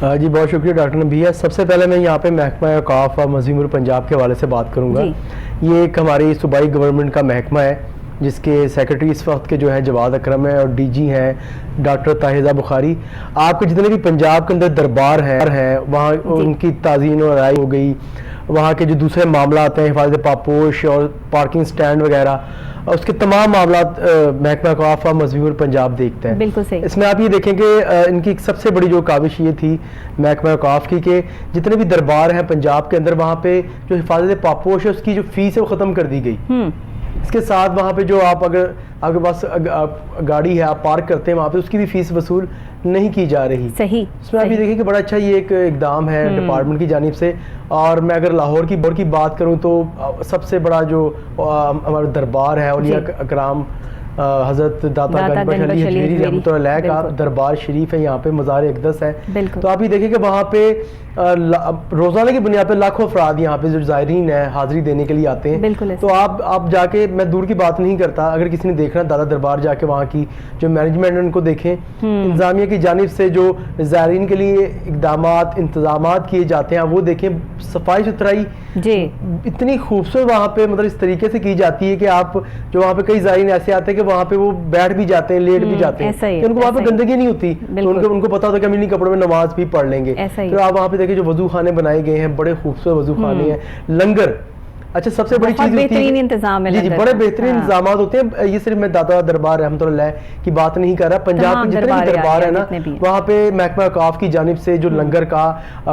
جی بہت شکریہ ڈاکٹر نبیہ. سب سے پہلے میں یہاں پہ محکمہ اوقاف اور مزید پنجاب کے حوالے سے بات کروں گا. یہ ایک ہماری صوبائی گورنمنٹ کا محکمہ ہے جس کے سیکرٹری اس وقت کے جو ہے جواد اکرم ہیں اور ڈی جی ہیں ڈاکٹر طاہر رضا بخاری. آپ کے جتنے بھی پنجاب کے اندر دربار ہیں وہاں ان کی تعزین و رائے ہو گئی. وہاں کے جو دوسرے معاملات ہیں حفاظت پاپوش اور پارکنگ سٹینڈ وغیرہ اس کے تمام معاملات محکمہ اوقاف اور مزید پنجاب دیکھتے ہیں. بالکل صحیح. اس میں آپ یہ دیکھیں کہ ان کی سب سے بڑی جو کاوش یہ تھی محکمہ اوقاف کی کہ جتنے بھی دربار ہیں پنجاب کے اندر وہاں پہ جو حفاظت پاپوش ہے اس کی جو فیس ہے وہ ختم کر دی گئی. اس کے ساتھ وہاں پہ جو اگر آپ کے پاس گاڑی ہے آپ پارک کرتے ہیں وہاں پہ اس کی بھی فیس وصول نہیں کی جا رہی. صحیح. اس میں آپ یہ دیکھیں کہ بڑا اچھا یہ ایک اقدام ہے ڈپارٹمنٹ کی جانب سے. اور میں اگر لاہور کی بات کروں تو سب سے بڑا جو ہمارا دربار ہے اولیاء اکرام حضرت داتا گنج بخش علی حجویری رحمۃ اللہ علیہ کا دربار شریف ہے. یہاں پہ مزار اقدس ہے. تو آپ یہ دیکھیں کہ وہاں پہ روزانہ کی بنیاد پہ لاکھوں افراد یہاں پہ جو زائرین ہیں حاضری دینے کے لیے آتے ہیں. تو آپ جا کے میں دور کی بات نہیں کرتا اگر کسی نے دیکھنا دادا دربار جا کے وہاں کی جو مینجمنٹ ہے ان کو دیکھیں. انتظامیہ کی جانب سے جو زائرین کے لیے اقدامات انتظامات کیے جاتے ہیں وہ دیکھیں. صفائی ستھرائی اتنی خوبصورت وہاں پہ مطلب اس طریقے سے کی جاتی ہے کہ آپ جو وہاں پہ کئی زائرین ایسے آتے ہیں کہ وہاں پہ وہ بیٹھ بھی جاتے ہیں لیٹ بھی جاتے ہیں کہ ان کو وہاں پہ گندگی نہیں ہوتی تو ان کو پتا ہوتا کہ ہم انہیں کپڑوں میں نماز بھی پڑھ لیں گے. تو آپ وہاں پہ دیکھیں جو وضو خانے بنائے گئے ہیں بڑے خوبصورت وضو خانے ہیں. لنگر اچھا سب سے بڑی چیز ہوتی ہے جی بڑے بہترین انتظامات ہوتے ہیں. یہ صرف میں داتا دربار رحمۃ اللہ کی بات نہیں کر رہا. پنجاب کے جتنے بھی دربار ہیں نا وہاں پہ محکمہ اوقاف کی جانب سے جو لنگر کا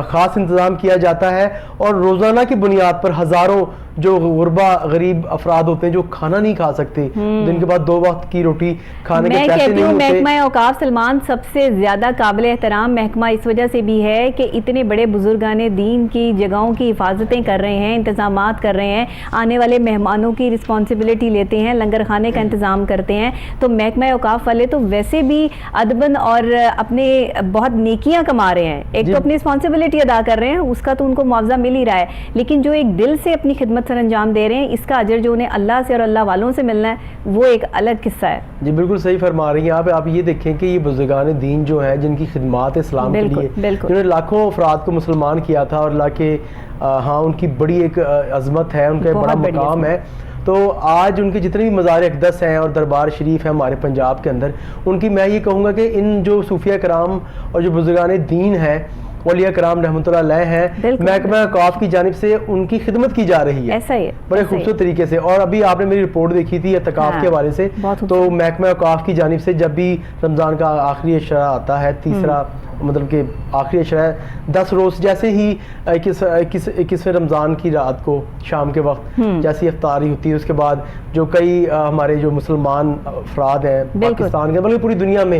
خاص انتظام کیا جاتا ہے اور روزانہ کی بنیاد پر ہزاروں جو غربا غریب افراد ہوتے ہیں جو کھانا نہیں کھا سکتے جن کے بعد 2 وقت کی روٹی کھانے کے پیسے نہیں ہوتے. محکمہ اوقاف سلمان سب سے زیادہ قابل احترام محکمہ اس وجہ سے بھی ہے کہ اتنے بڑے بزرگان دین کی جگہوں کی حفاظتیں کر رہے ہیں انتظامات کر رہے ہیں آنے والے مہمانوں کی رسپانسبلٹی لیتے ہیں لنگر خانے کا انتظام کرتے ہیں. تو محکمہ اوقاف والے تو ویسے بھی ادباً اور اپنے بہت نیکیاں کما رہے ہیں. ایک تو اپنی رسپانسبلٹی ادا کر رہے ہیں اس کا تو ان کو معاوضہ مل ہی رہا ہے لیکن جو ایک دل سے اپنی خدمت سر انجام دے رہے ہیں اس کا اجر جو انہیں اللہ سے اور اللہ والوں سے ملنا ہے وہ ایک الگ قصہ ہے. جی بالکل صحیح فرما رہی ہیں آپ یہ دیکھیں کہ یہ بزرگان دین جو ہیں جن کی خدمات اسلام کے لیے جنہوں نے لاکھوں افراد کو مسلمان کیا تھا اور اللہ کے ہاں ان کی بڑی ایک عظمت ہے ان کا ایک بڑا مقام ہے. تو آج ان کے جتنے بھی مزار اقدس ہیں اور دربار شریف ہیں ہمارے پنجاب کے اندر ان کی میں یہ کہوں گا کہ ان جو صوفیہ کرام اور جو بزرگان دین ہیں اولیاء کرام رحمۃ اللہ علیہ ہیں محکمہ اوقاف کی جانب سے ان کی خدمت کی جا رہی ہے بڑے خوبصورت طریقے سے. اور ابھی آپ نے میری رپورٹ دیکھی تھی اعتکاف کے حوالے سے تو محکمہ اوقاف کی جانب سے جب بھی رمضان کا آخری عشرہ آتا ہے تیسرا مطلب کہ آخری عشرہ 10 روز جیسے ہی 21 رمضان کی رات کو شام کے وقت جیسی افطاری ہوتی ہے اس کے بعد جو کئی ہمارے جو مسلمان افراد ہیں پاکستان کے بلکہ پوری دنیا میں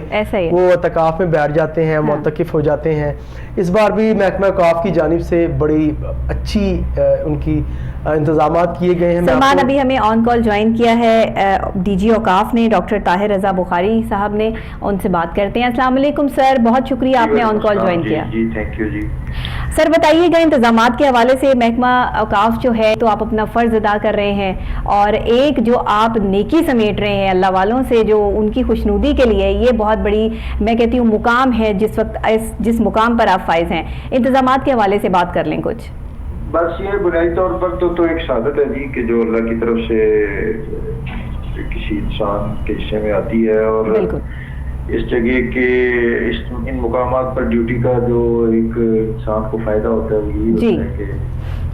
وہ اعتکاف میں بیٹھ جاتے ہیں معتکف ہو جاتے ہیں. اس بار بھی محکمہ اوقاف کی جانب سے بڑی اچھی ان کی انتظامات کیے گئے ہیں. سلمان ابھی ہمیں آن کال جوائن کیا ہے ڈی جی اوقاف نے ڈاکٹر طاہر رضا بخاری صاحب نے ان سے بات کرتے ہیں. السلام علیکم سر بہت شکریہ آپ نے آن کال جوائن کیا. جی تھینک یو. جی سر بتائیے گا انتظامات کے حوالے سے محکمہ اوقاف جو ہے تو آپ اپنا فرض ادا کر رہے ہیں اور ایک جو آپ نیکی سمیٹ رہے ہیں اللہ والوں سے جو ان کی خوشنودی کے لیے یہ بہت بڑی میں کہتی ہوں مقام ہے جس مقام پر آپ فائز ہیں. انتظامات کے حوالے سے بات کر لیں کچھ. بس یہ بنیادی طور پر تو ایک سعادت ہے جی کہ جو اللہ کی طرف سے کسی انسان کے حصے میں آتی ہے اور اس جگہ کے ان مقامات پر ڈیوٹی کا جو ایک انسان کو فائدہ ہوتا ہے وہ یہی ہوتا ہے کہ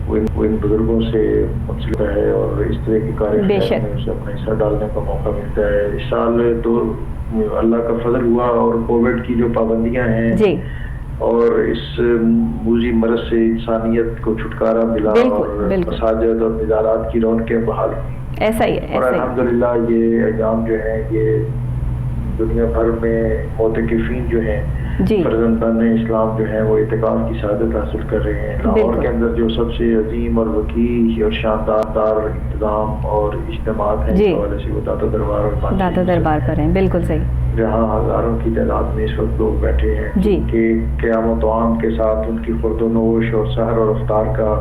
وہ ان بزرگوں سے منسلک ہے اور اس طرح کی کاریں میں اسے اپنا حصہ ڈالنے کا موقع ملتا ہے. اس سال تو اللہ کا فضل ہوا اور کووڈ کی جو پابندیاں ہیں اور اس موذی مرض سے انسانیت کو چھٹکارا ملا اور مساجد اور مزارات کی رونقیں بحال ہوئی. اور الحمدللہ یہ ایام جو ہیں یہ دنیا بھر میں معتکفین جو ہیں فرزندان اسلام جو ہیں وہ اعتکاف کی سعادت حاصل کر رہے ہیں. لاہور کے اندر جو سب سے عظیم اور وسیع اور شاندار انتظام اور اجتماعات ہیں اس حوالے سے وہ داتا دربار پر ہیں. بالکل صحیح. جہاں ہزاروں کی تعداد میں اس وقت لوگ بیٹھے ہیں کہ قیام و طعام کے ساتھ ان کی خورد و نوش اور سحر اور افطار کا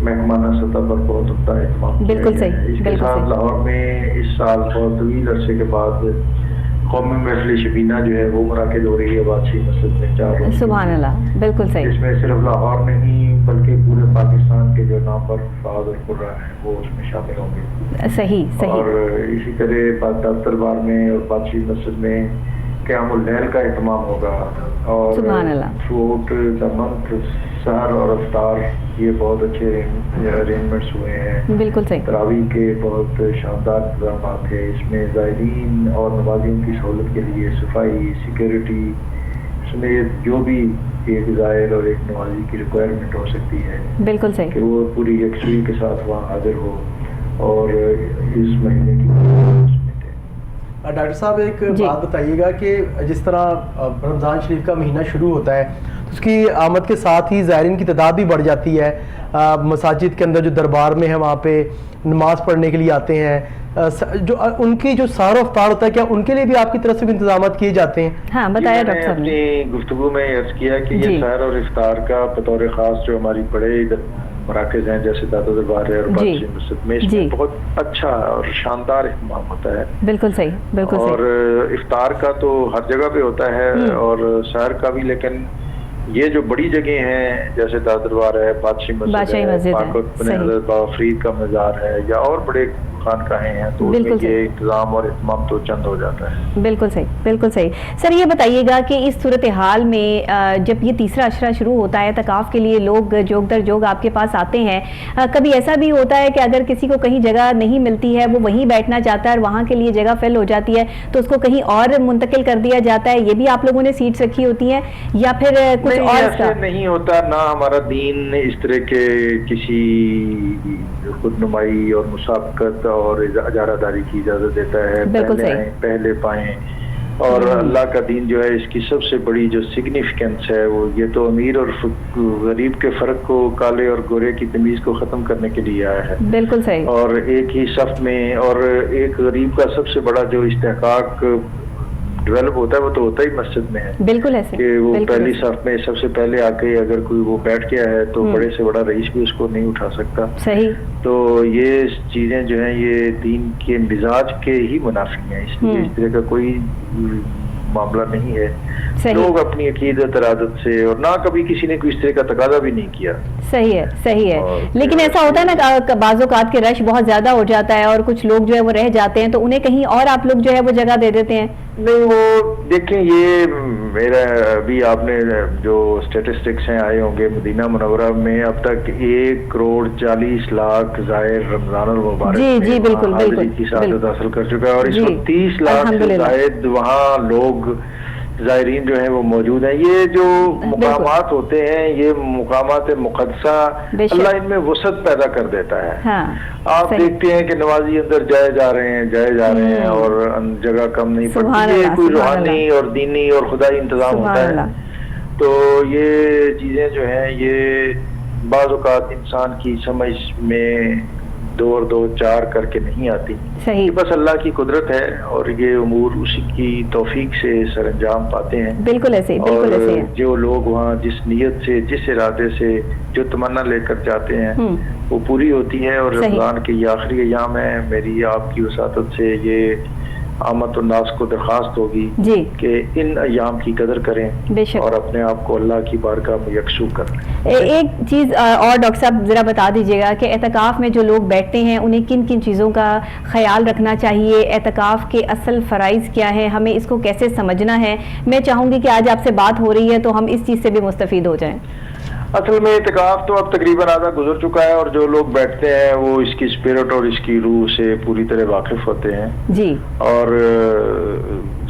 محکمانہ سطح پر بہت عمدہ اہتمام. بالکل صحیح. اس کے ساتھ لاہور میں اس سال بہت طویل عرصے کے بعد قومی محفل شبینہ جو ہے وہ منعقد ہو رہی ہے بادشاہی مسجد میں 4 روز. سبحان اللہ، بالکل صحیح. اس میں صرف لاہور نہیں بلکہ پورے پاکستان کے جو نام پر فہد اور قرہ ہیں وہ اس میں شامل ہوں گے. صحیح. اور اسی طرح پاک دربار میں اور بادشاہی مسجد میں قیام اللیل کا اہتمام ہوگا. اور سبحان اللہ. تھرو آؤٹ دا منتھ سحر اور افطار یہ بہت اچھے ارینجمنٹس ہوئے ہیں. بالکل صحیح. تراویح کے بہت شاندار انتظامات ہیں. اس میں زائرین اور نمازیوں کی سہولت کے لیے صفائی، سیکیورٹی سمیت جو بھی ایک زائر اور ایک نمازی کی ریکوائرمنٹ ہو سکتی ہے بالکل صحیح کہ وہ پوری یکسوئی کے ساتھ وہاں حاضر ہو اور اس مہینے کی. ڈاکٹر صاحب ایک بات بتائیے گا کہ جس طرح رمضان شریف کا مہینہ شروع ہوتا ہے تو اس کی آمد کے ساتھ ہی زائرین کی تعداد بھی بڑھ جاتی ہے. مساجد کے اندر جو دربار میں ہے وہاں پہ نماز پڑھنے کے لیے آتے ہیں. جو ان کی جو سحر و افطار ہوتا ہے کیا ان کے لیے بھی آپ کی طرف سے بھی انتظامات کیے جاتے ہیں؟ ہاں بتایا ڈاکٹر صاحب نے اپنی گفتگو میں عرض کیا کہ یہ سحر اور افطار کا بطور خاص جو ہماری بڑے مراکز ہیں جیسے دادا دربار ہے اور بادشاہی مسجد میں اس میں بہت اچھا اور شاندار اہتمام ہوتا ہے. بالکل صحیح. بالکل صحیح. اور افطار کا تو ہر جگہ پہ ہوتا ہے اور سحر کا بھی. لیکن یہ جو بڑی جگہ ہیں جیسے دادا دربار ہے، بادشاہی مسجد ہے، پاک وقت بن حضرت بابا فرید کا مزار ہے یا اور بڑے خانقاہیں ہیں تو اس میں یہ انتظام اور اہتمام تو چند ہو جاتا ہے. بالکل صحیح. بالکل صحیح. سر یہ بتائیے گا کہ اس صورتحال میں جب یہ تیسرا عشرہ شروع ہوتا ہے اعتکاف کے لیے لوگ جوگ در جوگ آپ کے پاس آتے ہیں، کبھی ایسا بھی ہوتا ہے کہ اگر کسی کو کہیں جگہ نہیں ملتی ہے وہ وہیں بیٹھنا چاہتا ہے اور وہاں کے لیے جگہ فل ہو جاتی ہے تو اس کو کہیں اور منتقل کر دیا جاتا ہے؟ یہ بھی آپ لوگوں نے سیٹس رکھی ہوتی ہیں یا پھر کچھ اور؟ ایسا نہیں ہوتا. نہ ہمارا دین اس طرح کے کسی خود نمائی اور مسابقت اور اجارہ داری کی اجازت دیتا ہے. پہلے پائیں. اور اللہ کا دین جو ہے اس کی سب سے بڑی جو سگنیفیکینس ہے وہ یہ تو امیر اور غریب کے فرق کو، کالے اور گورے کی تمیز کو ختم کرنے کے لیے آیا ہے. بالکل صحیح. اور ایک ہی صف میں اور ایک غریب کا سب سے بڑا جو استحقاق ڈیولپ ہوتا ہے وہ تو ہوتا ہی مسجد میں ہے. بالکل ایسے کہ وہ پہلی صف میں سب سے پہلے آ کے اگر کوئی وہ بیٹھ گیا ہے تو بڑے سے بڑا رئیس بھی اس کو نہیں اٹھا سکتا. صحیح. تو یہ چیزیں جو ہیں یہ دین کے مزاج کے ہی منافی ہیں. اس لیے اس طرح کا کوئی معاملہ نہیں ہے. لوگ اپنی عقیدت ارادت سے اور نہ کبھی کسی نے کوئی اس طرح کا تقاضا بھی نہیں کیا. صحیح ہے. صحیح ہے. لیکن ایسا ہوتا ہے نا بعض اوقات کے رش بہت زیادہ ہو جاتا ہے اور کچھ لوگ جو ہے وہ رہ جاتے ہیں تو انہیں کہیں اور آپ لوگ جو ہے وہ جگہ دے دیتے ہیں. نہیں وہ دیکھیں یہ میرا ابھی آپ نے جو اسٹیٹسٹکس ہیں آئے ہوں گے مدینہ منورہ میں اب تک 1,40,00,000 زائر رمضان المبارک میں حاضری کی سعادت حاصل کر چکا ہے اور اس وقت 30 لاکھ سے زائد وہاں لوگ زائرین جو ہیں وہ موجود ہیں. یہ جو مقامات ہوتے ہیں یہ مقامات مقدسہ اللہ ان میں وسعت پیدا کر دیتا ہے. آپ دیکھتے ہیں کہ نمازی اندر جائے جا رہے ہیں اور جگہ کم نہیں پڑتی. یہ کوئی روحانی اور دینی اور خدائی انتظام ہوتا ہے. تو یہ چیزیں جو ہیں یہ بعض اوقات انسان کی سمجھ میں 2 اور 2 4 کر کے نہیں آتی. صحیح. بس اللہ کی قدرت ہے اور یہ امور اسی کی توفیق سے سر انجام پاتے ہیں. بالکل ایسے. بالکل ایسے. جو لوگ وہاں جس نیت سے جس ارادے سے جو تمنا لے کر جاتے ہیں وہ پوری ہوتی ہے. اور رمضان کے یہ آخری ایام ہیں. میری آپ کی وساطت سے یہ عامت الناس کو درخواست ہوگی کہ ان ایام کی قدر کریں اور اپنے آپ کو اللہ کی بارگاہ میں یکسو کریں. ایک چیز اور ڈاکٹر صاحب ذرا بتا دیجیے گا کہ اعتکاف میں جو لوگ بیٹھتے ہیں انہیں کن کن چیزوں کا خیال رکھنا چاہیے؟ اعتکاف کے اصل فرائض کیا ہیں؟ ہمیں اس کو کیسے سمجھنا ہے؟ میں چاہوں گی کہ آج آپ سے بات ہو رہی ہے تو ہم اس چیز سے بھی مستفید ہو جائیں. اصل میں اعتکاف تو اب تقریباً آدھا گزر چکا ہے اور جو لوگ بیٹھتے ہیں وہ اس کی اسپرٹ اور اس کی روح سے پوری طرح واقف ہوتے ہیں. جی. اور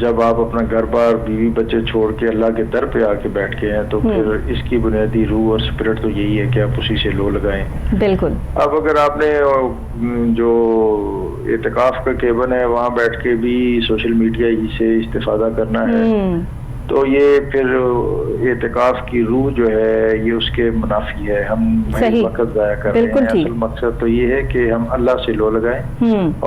جب آپ اپنا گھر بار بیوی بچے چھوڑ کے اللہ کے در پہ آ کے بیٹھ کے ہیں تو پھر اس کی بنیادی روح اور اسپرٹ تو یہی ہے کہ آپ اسی سے لو لگائیں. بالکل. اب اگر آپ نے جو اعتکاف کا کیبن ہے وہاں بیٹھ کے بھی سوشل میڈیا ہی سے استفادہ کرنا ہے تو یہ پھر اعتکاف کی روح جو ہے یہ اس کے منافی ہے. ہم وقت ضائع کر رہے ہیں. اصل مقصد تو یہ ہے کہ ہم اللہ سے لو لگائیں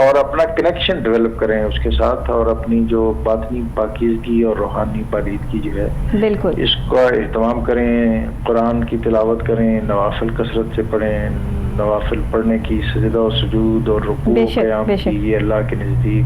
اور اپنا کنیکشن ڈیولپ کریں اس کے ساتھ اور اپنی جو باطنی پاکیزگی اور روحانی پالیدگی جو ہے بالکل اس کا اہتمام کریں. قرآن کی تلاوت کریں، نوافل کثرت سے پڑھیں. نوافل پڑھنے کی سجدہ و سجود اور رکوع قیام کی یہ اللہ کے نزدیک